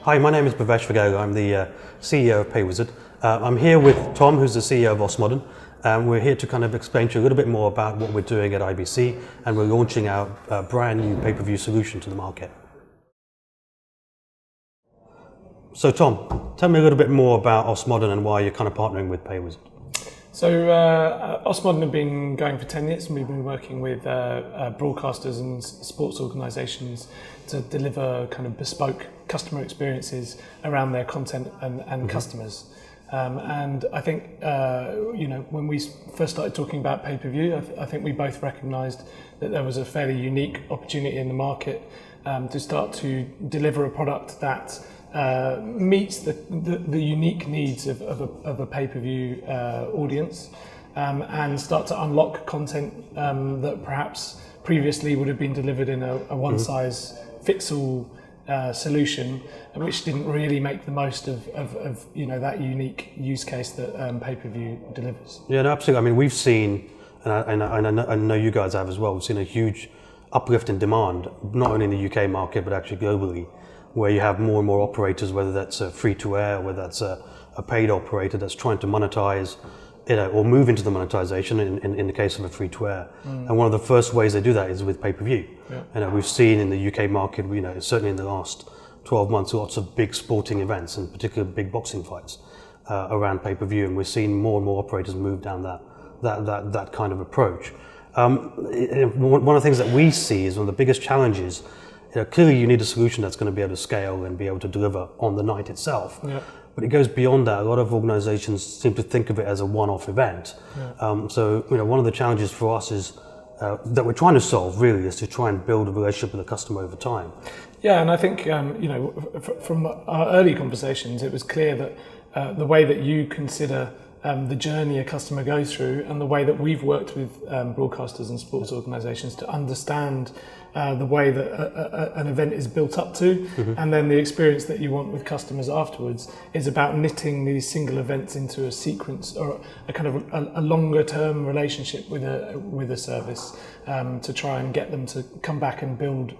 Hi, my name is Bhavesh Vaghela. I'm the CEO of Paywizard. I'm here with Tom, who's the CEO of Ostmodern. We're here to kind of explain to you a little bit more about what we're doing at IBC, and we're launching our brand new pay-per-view solution to the market. So Tom, tell me a little bit more about Ostmodern and why you're kind of partnering with Paywizard. So Ostmodern have been going for 10 years, and we've been working with broadcasters and sports organisations to deliver kind of bespoke customer experiences around their content and customers. And I think, when we first started talking about pay-per-view, I think we both recognised that there was a fairly unique opportunity in the market to start to deliver a product that meets the unique needs of a pay-per-view audience, and start to unlock content that perhaps previously would have been delivered in a one-size-fits-all solution, which didn't really make the most of that unique use case that pay-per-view delivers. Yeah, no, absolutely. I mean, we've seen, and I know you guys have as well, we've seen a huge uplift in demand, not only in the UK market, but actually globally, where you have more and more operators, whether that's a free-to-air, whether that's a paid operator that's trying to monetize, or move into the monetization in the case of a free-to-air. And one of the first ways they do that is with pay-per-view. Yeah. We've seen in the UK market, certainly in the last 12 months, lots of big sporting events, and particularly big boxing fights around pay-per-view, and we're seeing more and more operators move down that kind of approach. One of the things that we see is one of the biggest challenges. Clearly you need a solution that's going to be able to scale and be able to deliver on the night itself. Yeah. But it goes beyond that. A lot of organizations seem to think of it as a one-off event. Yeah. So one of the challenges for us is that we're trying to solve really is to try and build a relationship with the customer over time. Yeah, and I think from our early conversations, it was clear that the way that you consider the journey a customer goes through, and the way that we've worked with broadcasters and sports organisations to understand the way that an event is built up to, and then the experience that you want with customers afterwards, is about knitting these single events into a sequence or a kind of a longer term relationship with a service, to try and get them to come back and build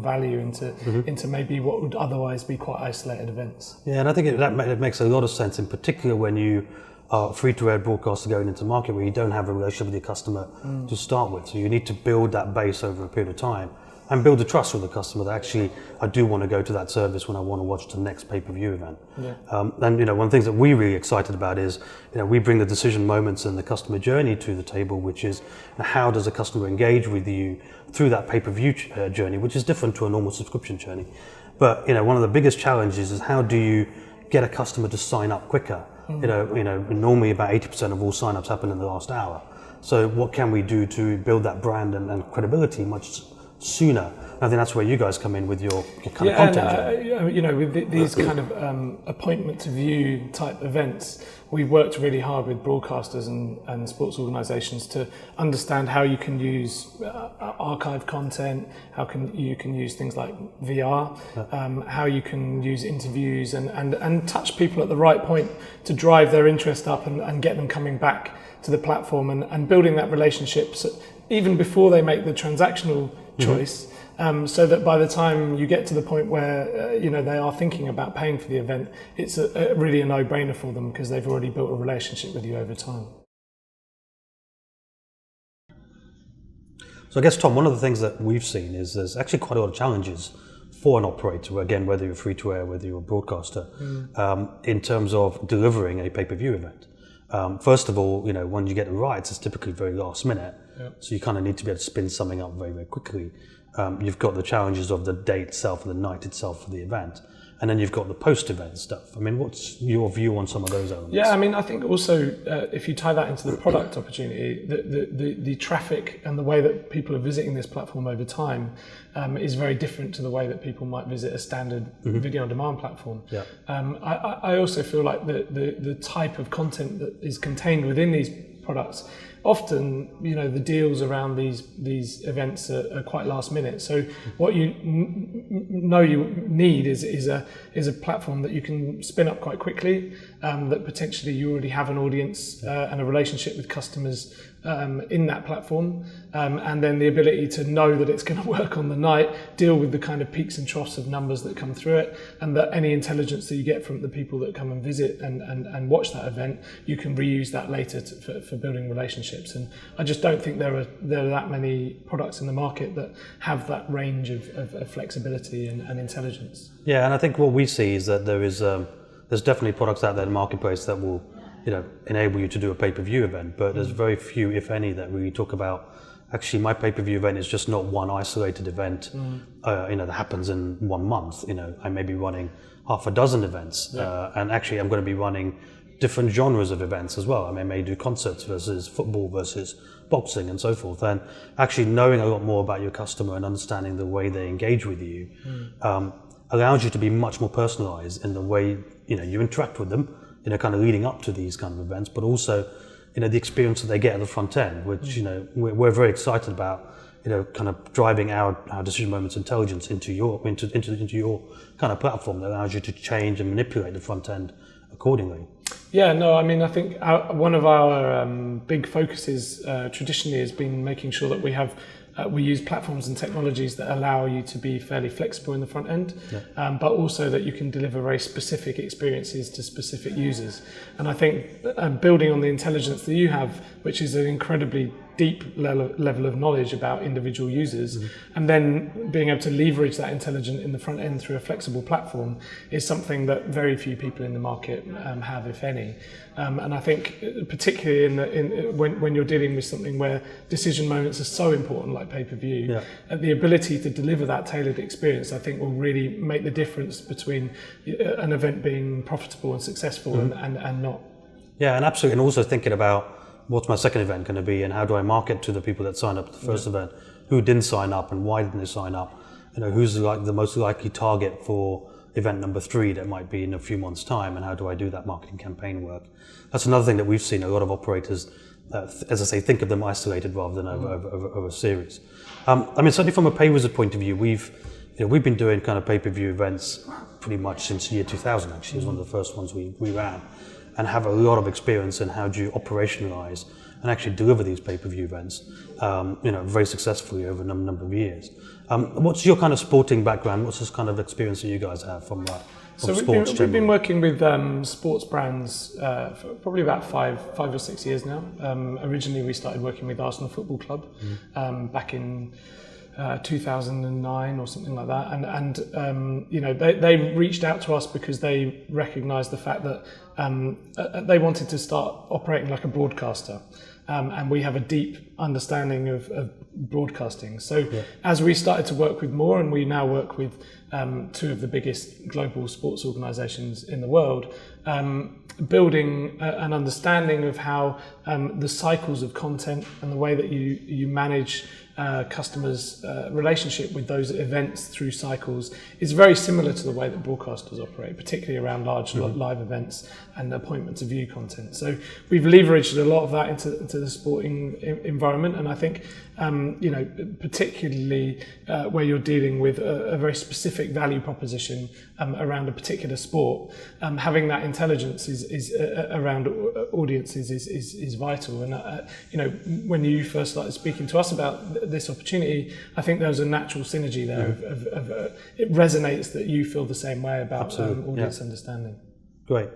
value into maybe what would otherwise be quite isolated events. Yeah, and I think it makes a lot of sense, in particular when you are free-to-air broadcaster going into market where you don't have a relationship with your customer to start with. So you need to build that base over a period of time and build a trust with the customer that actually I do want to go to that service when I want to watch the next pay-per-view event. Yeah. And one of the things that we're really excited about is we bring the decision moments and the customer journey to the table, which is how does a customer engage with you through that pay-per-view journey, which is different to a normal subscription journey. But one of the biggest challenges is how do you get a customer to sign up quicker? Normally about 80% of all sign-ups happen in the last hour. So what can we do to build that brand and credibility much sooner? I think that's where you guys come in with your kind of content. With these kind of appointment to view type events, we've worked really hard with broadcasters and sports organisations to understand how you can use archive content, how you can use things like VR, how you can use interviews and touch people at the right point to drive their interest up and get them coming back to the platform and building that relationship even before they make the transactional choice. So that by the time you get to the point where they are thinking about paying for the event, it's really a no-brainer for them because they've already built a relationship with you over time. So I guess, Tom, one of the things that we've seen is there's actually quite a lot of challenges for an operator, again, whether you're free-to-air, whether you're a broadcaster, in terms of delivering a pay-per-view event. First of all, when you get the rights, it's typically very last minute. Yep. So you kind of need to be able to spin something up very, very quickly. You've got the challenges of the day itself and the night itself for the event. And then you've got the post-event stuff. I mean, what's your view on some of those elements? Yeah, I mean, I think also if you tie that into the product opportunity, the traffic and the way that people are visiting this platform over time is very different to the way that people might visit a standard video on demand platform. Yeah. I also feel like the type of content that is contained within these products often, the deals around these events are quite last minute. So what you know you need is a platform that you can spin up quite quickly, that potentially you already have an audience and a relationship with customers in that platform, and then the ability to know that it's going to work on the night, deal with the kind of peaks and troughs of numbers that come through it, and that any intelligence that you get from the people that come and visit and watch that event, you can reuse that later for building relationships. And I just don't think there are that many products in the market that have that range of flexibility and intelligence. Yeah, and I think what we see is that there's definitely products out there in the marketplace that will enable you to do a pay-per-view event, but there's very few, if any, that really talk about, actually my pay-per-view event is just not one isolated event, that happens in 1 month. I may be running half a dozen events, and actually I'm going to be running different genres of events as well. I may do concerts versus football versus boxing and so forth, and actually knowing a lot more about your customer and understanding the way they engage with you allows you to be much more personalized in the way you interact with them, kind of leading up to these kind of events, but also, the experience that they get at the front end, which, we're very excited about, kind of driving our Decision Moments intelligence into your kind of platform that allows you to change and manipulate the front end accordingly. Yeah, no, I mean, I think one of our big focuses traditionally has been making sure that we use platforms and technologies that allow you to be fairly flexible in the front end, but also that you can deliver very specific experiences to specific users. And I think building on the intelligence that you have, which is an incredibly deep level of knowledge about individual users, and then being able to leverage that intelligence in the front end through a flexible platform is something that very few people in the market have, if any. And I think particularly when you're dealing with something where decision moments are so important, like pay-per-view, the ability to deliver that tailored experience, I think, will really make the difference between an event being profitable and successful and not. Yeah, and absolutely. And also thinking about, what's my second event going to be, and how do I market to the people that signed up to the first event, who didn't sign up and why didn't they sign up, who's the most likely target for event number 3 that might be in a few months' time, and how do I do that marketing campaign work? That's another thing that we've seen a lot of operators, as I say, think of them isolated rather than over a series. I mean, certainly from a Paywizard point of view, we've been doing kind of pay-per-view events pretty much since year 2000. Actually, it was one of the first ones we ran, and have a lot of experience in how do you operationalize and actually deliver these pay-per-view events, very successfully over a number of years. What's your kind of sporting background? What's this kind of experience that you guys have from sports? We've been working with sports brands for probably about five or 6 years now. Originally, we started working with Arsenal Football Club back in 2009 or something like that, and they reached out to us because they recognised the fact that they wanted to start operating like a broadcaster, and we have a deep understanding of broadcasting. So as we started to work with more, and we now work with 2 of the biggest global sports organisations in the world, building an understanding of how the cycles of content and the way that you manage customers' relationship with those events through cycles is very similar to the way that broadcasters operate, particularly around large live events and appointment to view content. So we've leveraged a lot of that into the sporting environment, and I think particularly where you're dealing with a very specific value proposition around a particular sport, having that intelligence is around audiences is vital. And when you first started speaking to us about this opportunity, I think there was a natural synergy there of it resonates that you feel the same way about audience understanding. Great.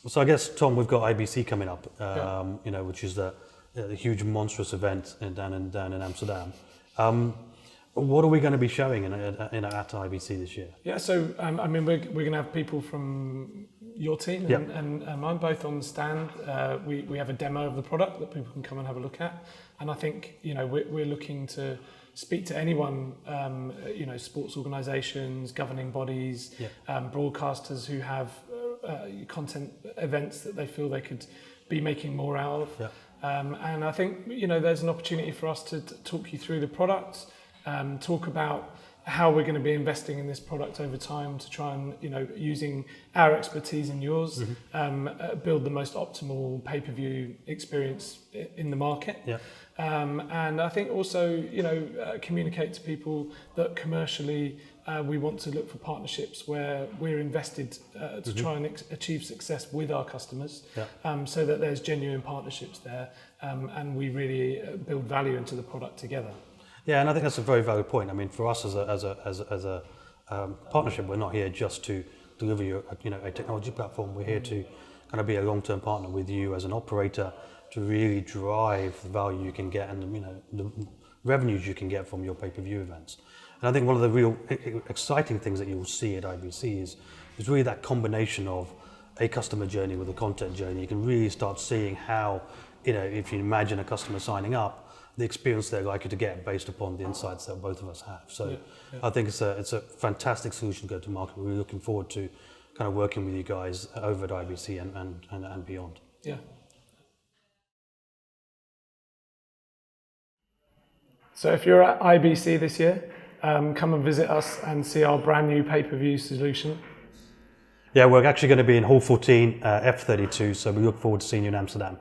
So I guess, Tom, we've got IBC coming up, which is the huge monstrous event down in Amsterdam. What are we going to be showing at IBC this year? Yeah, so we're going to have people from your team and mine both on the stand. We have a demo of the product that people can come and have a look at, and I think we're looking to speak to anyone, sports organisations, governing bodies, broadcasters who have content events that they feel they could be making more out of. And I think there's an opportunity for us to talk you through the product, talk about how we're going to be investing in this product over time to try and, using our expertise and yours, build the most optimal pay-per-view experience in the market. Yeah. And I think also, communicate to people that commercially we want to look for partnerships where we're invested to try and achieve success with our customers, so that there's genuine partnerships there, and we really build value into the product together. Yeah, and I think that's a very valid point. I mean, for us as a partnership, we're not here just to deliver you a technology platform. We're here to kind of be a long-term partner with you as an operator to really drive the value you can get and the revenues you can get from your pay-per-view events. And I think one of the real exciting things that you'll see at IBC is really that combination of a customer journey with a content journey. You can really start seeing how, if you imagine a customer signing up, the experience they're likely to get based upon the insights that both of us have. So I think it's a fantastic solution to go to market. We're really looking forward to kind of working with you guys over at IBC and beyond. Yeah. So if you're at IBC this year, come and visit us and see our brand new pay-per-view solution. Yeah, we're actually going to be in Hall 14, F32, so we look forward to seeing you in Amsterdam.